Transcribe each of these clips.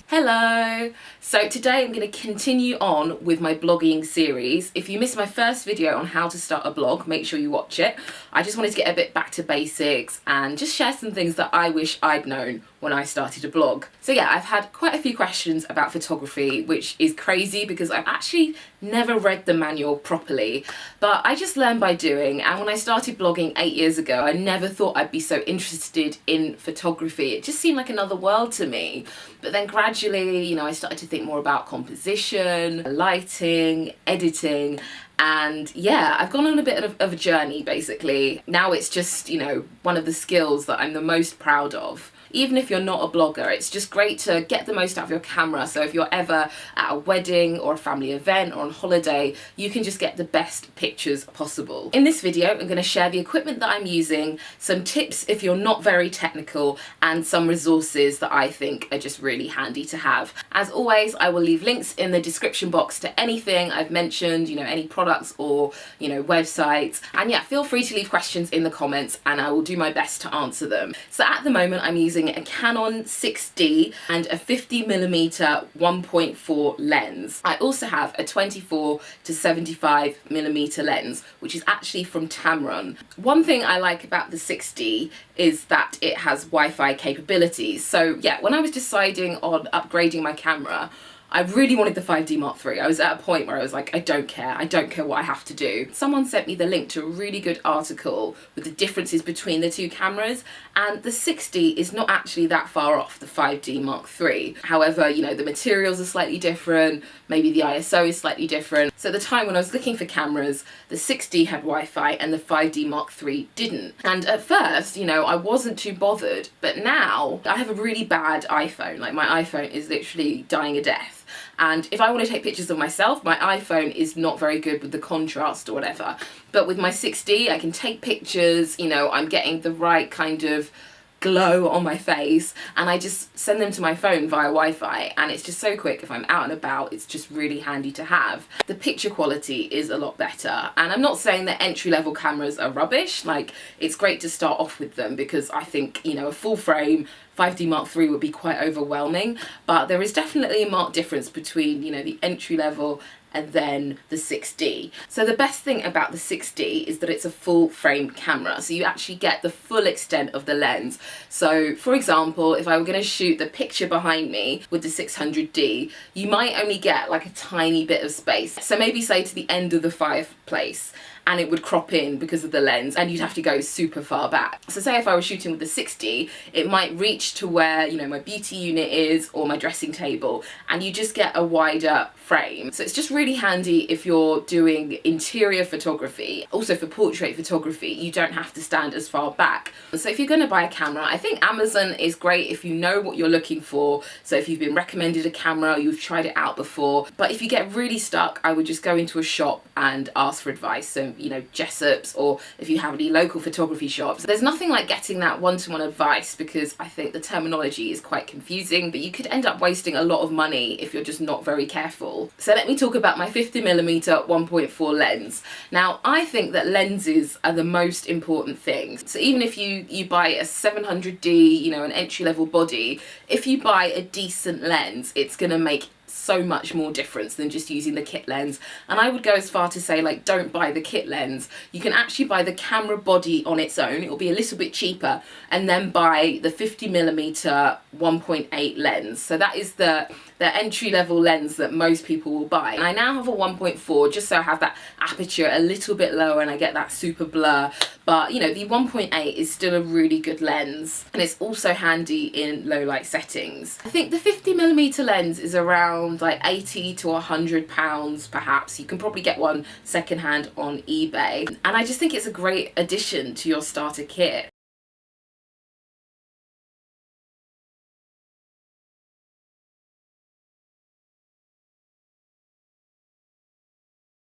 Hello! So today I'm going to continue on with my blogging series. If you missed my first video on how to start a blog, make sure you watch it. I just wanted to get a bit back to basics and just share some things that I wish I'd known when I started a blog. So yeah, I've had quite a few questions about photography, which is crazy because I've actually never read the manual properly, but I just learned by doing. And when I started blogging 8 years ago, I never thought I'd be so interested in photography. It just seemed like another world to me. But then gradually, I started to think more about composition, lighting, editing, and yeah, I've gone on a bit of a journey basically. Now it's just, one of the skills that I'm the most proud of. Even if you're not a blogger, it's just great to get the most out of your camera. So if you're ever at a wedding or a family event or on holiday, you can just get the best pictures possible. In this video, I'm going to share the equipment that I'm using, some tips if you're not very technical, and some resources that I think are just really handy to have. As always, I will leave links in the description box to anything I've mentioned, any products or, websites. And yeah, feel free to leave questions in the comments and I will do my best to answer them. So at the moment, I'm using a Canon 6D and a 50mm 1.4 lens. I also have a 24 to 75mm lens, which is actually from Tamron. One thing I like about the 6D is that it has Wi-Fi capabilities. So yeah, when I was deciding on upgrading my camera, I really wanted the 5D Mark III. I was at a point where I was like, I don't care what I have to do. Someone sent me the link to a really good article with the differences between the two cameras, and the 6D is not actually that far off the 5D Mark III. However, the materials are slightly different, maybe the ISO is slightly different. So at the time when I was looking for cameras, the 6D had Wi-Fi and the 5D Mark III didn't. And at first, I wasn't too bothered, but now I have a really bad iPhone. Like, my iPhone is literally dying a death. And if I want to take pictures of myself, my iPhone is not very good with the contrast or whatever. But with my 6D, I can take pictures, I'm getting the right kind of glow on my face, and I just send them to my phone via Wi-Fi, and it's just so quick. If I'm out and about, it's just really handy to have. The picture quality is a lot better, and I'm not saying that entry-level cameras are rubbish. Like, it's great to start off with them because I think, a full frame 5D Mark III would be quite overwhelming, but there is definitely a marked difference between, the entry level and then the 6D. So the best thing about the 6D is that it's a full frame camera, so you actually get the full extent of the lens. So for example, if I were going to shoot the picture behind me with the 600D, you might only get like a tiny bit of space. So maybe say to the end of the fireplace, and it would crop in because of the lens, and you'd have to go super far back. So say if I was shooting with the 6D, it might reach to where, my beauty unit is or my dressing table, and you just get a wider frame. So it's just really handy if you're doing interior photography. Also for portrait photography, you don't have to stand as far back. So if you're going to buy a camera, I think Amazon is great if you know what you're looking for. So if you've been recommended a camera, you've tried it out before. But if you get really stuck, I would just go into a shop and ask for advice. So Jessop's, or if you have any local photography shops. There's nothing like getting that one-to-one advice because I think the terminology is quite confusing, but you could end up wasting a lot of money if you're just not very careful. So let me talk about my 50mm 1.4 lens. Now, I think that lenses are the most important thing. So even if you buy a 700D, an entry-level body, if you buy a decent lens, it's gonna make so much more difference than just using the kit lens. And I would go as far to say, like, don't buy the kit lens. You can actually buy the camera body on its own. It will be a little bit cheaper, and then buy the 50mm 1.8 lens. So that is the entry-level lens that most people will buy. And I now have a 1.4 just so I have that aperture a little bit lower and I get that super blur. But the 1.8 is still a really good lens, and it's also handy in low light settings. I think the 50mm lens is around like 80 to 100 pounds perhaps. You can probably get one secondhand on eBay, and I just think it's a great addition to your starter kit.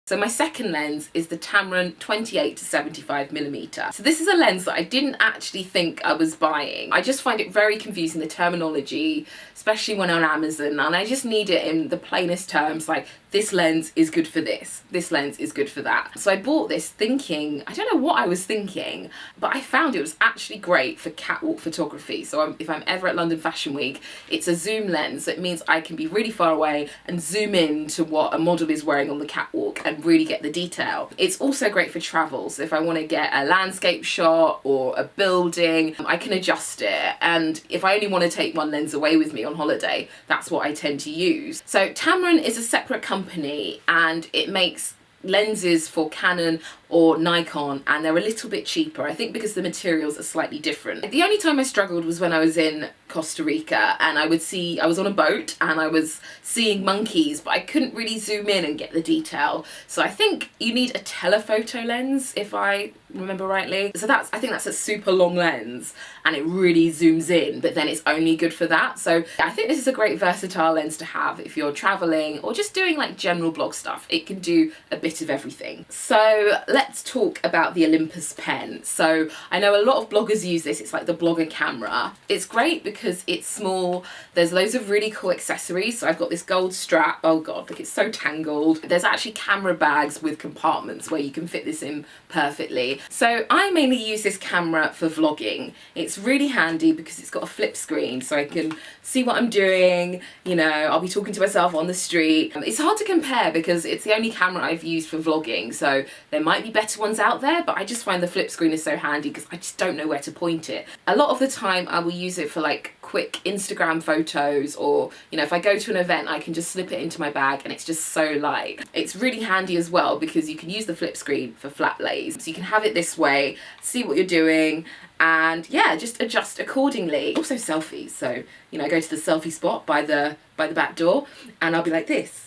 So my second lens is the Tamron 28 to 75mm. So this is a lens that I didn't actually think I was buying. I just find it very confusing, the terminology, especially when on Amazon, and I just need it in the plainest terms, like this lens is good for this lens is good for that. So I bought this thinking, I don't know what I was thinking, but I found it was actually great for catwalk photography. So if I'm ever at London Fashion Week, it's a zoom lens. So it means I can be really far away and zoom in to what a model is wearing on the catwalk and really get the detail. It's also great for travel. So if I want to get a landscape shot or a building, I can adjust it. And if I only want to take one lens away with me on holiday, that's what I tend to use. So Tamron is a separate company and it makes lenses for Canon or Nikon, and they're a little bit cheaper, I think, because the materials are slightly different. The only time I struggled was when I was in Costa Rica and I was on a boat and I was seeing monkeys, but I couldn't really zoom in and get the detail. So I think you need a telephoto lens, if I remember rightly. So I think that's a super long lens and it really zooms in, but then it's only good for that. So I think this is a great versatile lens to have if you're traveling or just doing like general blog stuff. It can do a bit of everything. So let's talk about the Olympus pen. So I know a lot of bloggers use this. It's like the blogger camera. It's great because it's small. There's loads of really cool accessories. So I've got this gold strap. Oh god, look, it's so tangled. There's actually camera bags with compartments where you can fit this in perfectly. So I mainly use this camera for vlogging. It's really handy because it's got a flip screen so I can see what I'm doing. You know, I'll be talking to myself on the street. It's hard to compare because it's the only camera I've used for vlogging, so there might be better ones out there, but I just find the flip screen is so handy because I just don't know where to point it. A lot of the time I will use it for like quick Instagram photos, or you know, if I go to an event I can just slip it into my bag and it's just so light. It's really handy as well because you can use the flip screen for flat lays, so you can have it this way, see what you're doing, and yeah, just adjust accordingly. Also selfies, so you know, I go to the selfie spot by the back door and I'll be like this.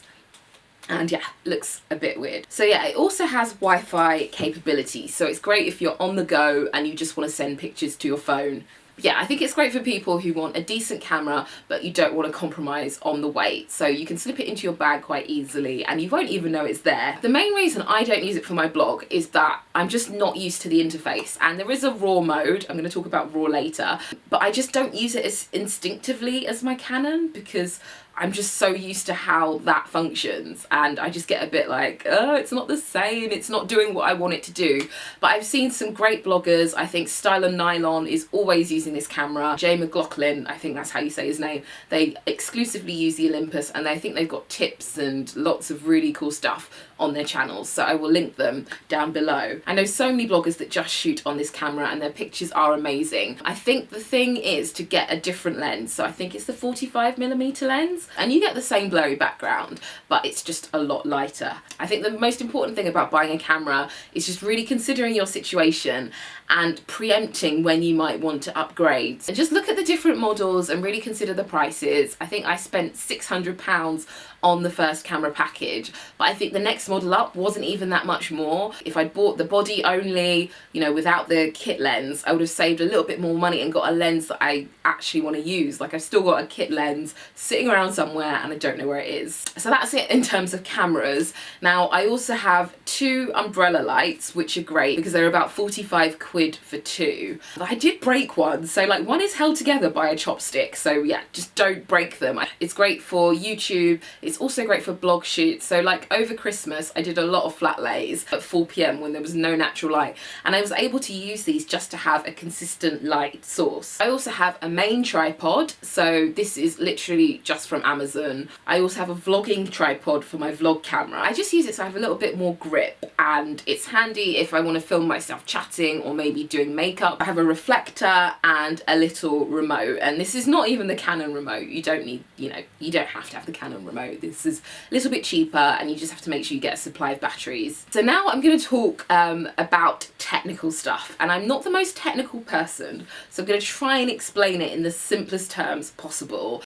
And yeah, looks a bit weird. So yeah, it also has Wi-Fi capability, so it's great if you're on the go and you just want to send pictures to your phone. Yeah, I think it's great for people who want a decent camera but you don't want to compromise on the weight, so you can slip it into your bag quite easily and you won't even know it's there. The main reason I don't use it for my blog is that I'm just not used to the interface, and there is a RAW mode, I'm going to talk about RAW later, but I just don't use it as instinctively as my Canon because I'm just so used to how that functions and I just get a bit like, oh, it's not the same, it's not doing what I want it to do. But I've seen some great bloggers. I think Style and Nylon is always using this camera. Jay McLaughlin, I think that's how you say his name, they exclusively use the Olympus and I think they've got tips and lots of really cool stuff on their channels, so I will link them down below. I know so many bloggers that just shoot on this camera and their pictures are amazing. I think the thing is to get a different lens, so I think it's the 45mm lens, and you get the same blurry background but it's just a lot lighter. I think the most important thing about buying a camera is just really considering your situation and preempting when you might want to upgrade, and just look at the different models and really consider the prices. I think I spent £600 on the first camera package, but I think the next model up wasn't even that much more. If I'd bought the body only, you know, without the kit lens, I would have saved a little bit more money and got a lens that I actually want to use. Like, I've still got a kit lens sitting around somewhere and I don't know where it is. So that's it in terms of cameras. Now I also have two umbrella lights which are great because they're about 45 quid for two. But I did break one, so like one is held together by a chopstick, so yeah, just don't break them. It's great for YouTube. It's also great for blog shoots. So like over Christmas I did a lot of flat lays at 4 PM when there was no natural light, and I was able to use these just to have a consistent light source. I also have a main tripod, so this is literally just from Amazon. I also have a vlogging tripod for my vlog camera. I just use it so I have a little bit more grip, and it's handy if I want to film myself chatting or maybe doing makeup. I have a reflector and a little remote, and this is not even the Canon remote. You don't need, you know, you don't have to have the Canon remote. This is a little bit cheaper and you just have to make sure you get a supply of batteries. So now I'm going to talk about technical stuff, and I'm not the most technical person, so I'm going to try and explain it in the simplest terms possible.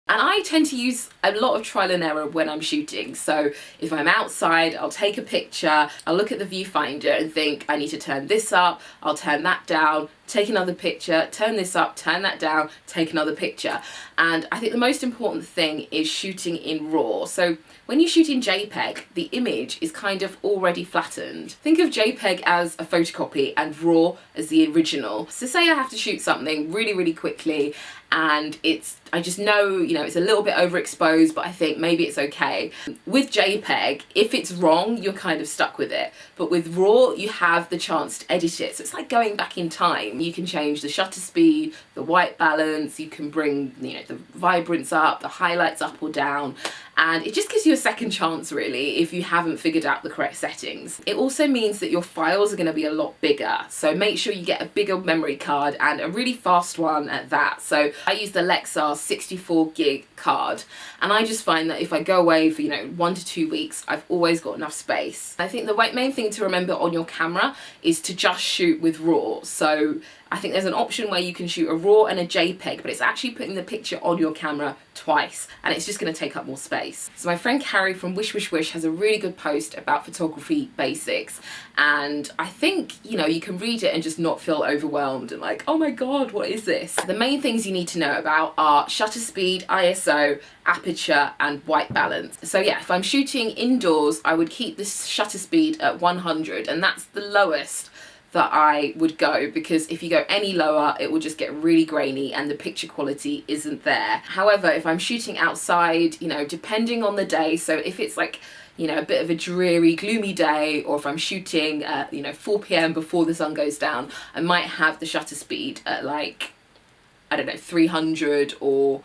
And I tend to use a lot of trial and error when I'm shooting. So if I'm outside, I'll take a picture, I'll look at the viewfinder and think I need to turn this up, I'll turn that down, take another picture, turn this up, turn that down, take another picture. And I think the most important thing is shooting in RAW. So when you shoot in JPEG, the image is kind of already flattened. Think of JPEG as a photocopy and RAW as the original. So say I have to shoot something really quickly and I just know, you know, it's a little bit overexposed, but I think maybe it's okay. With JPEG, if it's wrong, you're kind of stuck with it. But with RAW, you have the chance to edit it. So it's like going back in time. You can change the shutter speed, the white balance, you can bring, you know, the vibrance up, the highlights up or down. And it just gives you a second chance, really, if you haven't figured out the correct settings. It also means that your files are going to be a lot bigger. So make sure you get a bigger memory card and a really fast one at that. So I use the Lexar 64 gig card, and I just find that if I go away for, you know, 1 to 2 weeks, I've always got enough space. I think the main thing to remember on your camera is to just shoot with RAW. So I think there's an option where you can shoot a RAW and a JPEG, but it's actually putting the picture on your camera twice, and it's just going to take up more space. So my friend Carrie from Wish Wish Wish has a really good post about photography basics, and I think, you know, you can read it and just not feel overwhelmed and like, oh my god, what is this? The main things you need to know about are shutter speed, ISO, aperture and white balance. So yeah, if I'm shooting indoors, I would keep the shutter speed at 100, and that's the lowest that I would go, because if you go any lower it will just get really grainy and the picture quality isn't there. However, if I'm shooting outside, you know, depending on the day, so if it's like, you know, a bit of a dreary, gloomy day, or if I'm shooting at, you know, 4 p.m. before the sun goes down, I might have the shutter speed at like, I don't know, 300 or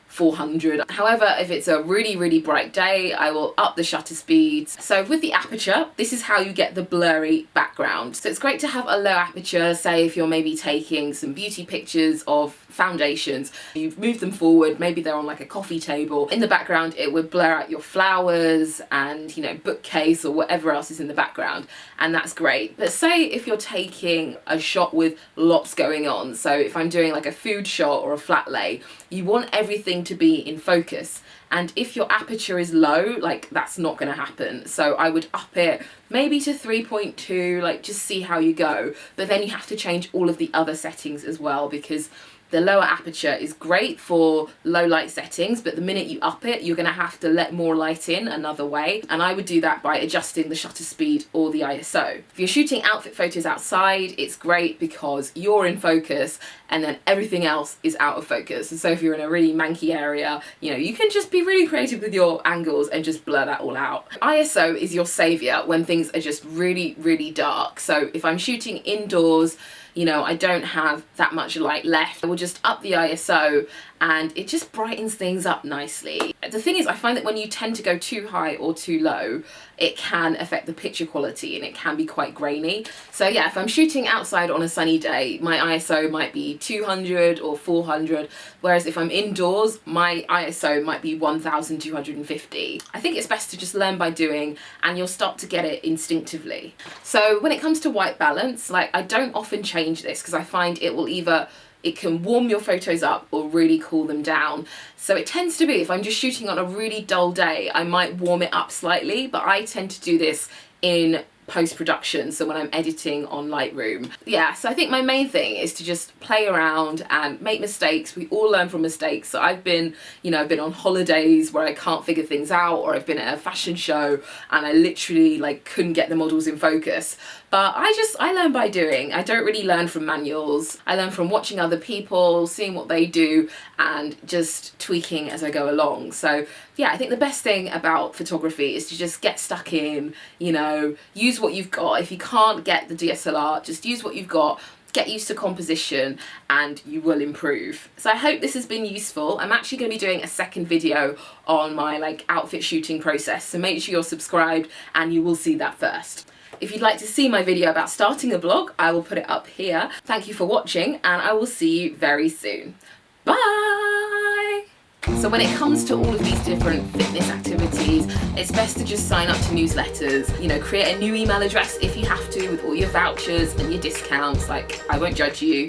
400. However, if it's a really bright day, I will up the shutter speeds. So with the aperture, this is how you get the blurry background. So it's great to have a low aperture, say if you're maybe taking some beauty pictures of foundations, you move them forward, maybe they're on like a coffee table. In the background, it would blur out your flowers and, you know, bookcase or whatever else is in the background, and that's great. But say if you're taking a shot with lots going on, so if I'm doing like a food shot or a flat lay, you want everything to be in focus, and if your aperture is low, like, that's not going to happen. So I would up it maybe to 3.2, like, just see how you go, but then you have to change all of the other settings as well, because the lower aperture is great for low light settings, but the minute you up it, you're going to have to let more light in another way, and I would do that by adjusting the shutter speed or the ISO. If you're shooting outfit photos outside, it's great because you're in focus and then everything else is out of focus. And so if you're in a really manky area, you know, you can just be really creative with your angles and just blur that all out. ISO is your savior when things are just really dark. So if I'm shooting indoors, you know, I don't have that much light left, I will just up the ISO and it just brightens things up nicely. The thing is, I find that when you tend to go too high or too low, it can affect the picture quality and it can be quite grainy. So yeah, if I'm shooting outside on a sunny day, my ISO might be 200 or 400, whereas if I'm indoors, my ISO might be 1250. I think it's best to just learn by doing, and you'll start to get it instinctively. So when it comes to white balance, like, I don't often change this because I find it can warm your photos up or really cool them down. So it tends to be, if I'm just shooting on a really dull day, I might warm it up slightly, but I tend to do this in post-production, so when I'm editing on Lightroom. Yeah, so I think my main thing is to just play around and make mistakes. We all learn from mistakes. So I've been on holidays where I can't figure things out, or I've been at a fashion show and I literally like couldn't get the models in focus. But I learn by doing. I don't really learn from manuals. I learn from watching other people, seeing what they do, and just tweaking as I go along. So yeah, I think the best thing about photography is to just get stuck in, you know, use what you've got. If you can't get the DSLR, just use what you've got, get used to composition, and you will improve. So I hope this has been useful. I'm actually going to be doing a second video on my like outfit shooting process, so make sure you're subscribed and you will see that first. If you'd like to see my video about starting a blog, I will put it up here. Thank you for watching, and I will see you very soon. Bye! So when it comes to all of these different fitness activities, it's best to just sign up to newsletters, you know, create a new email address if you have to, with all your vouchers and your discounts. Like, I won't judge you.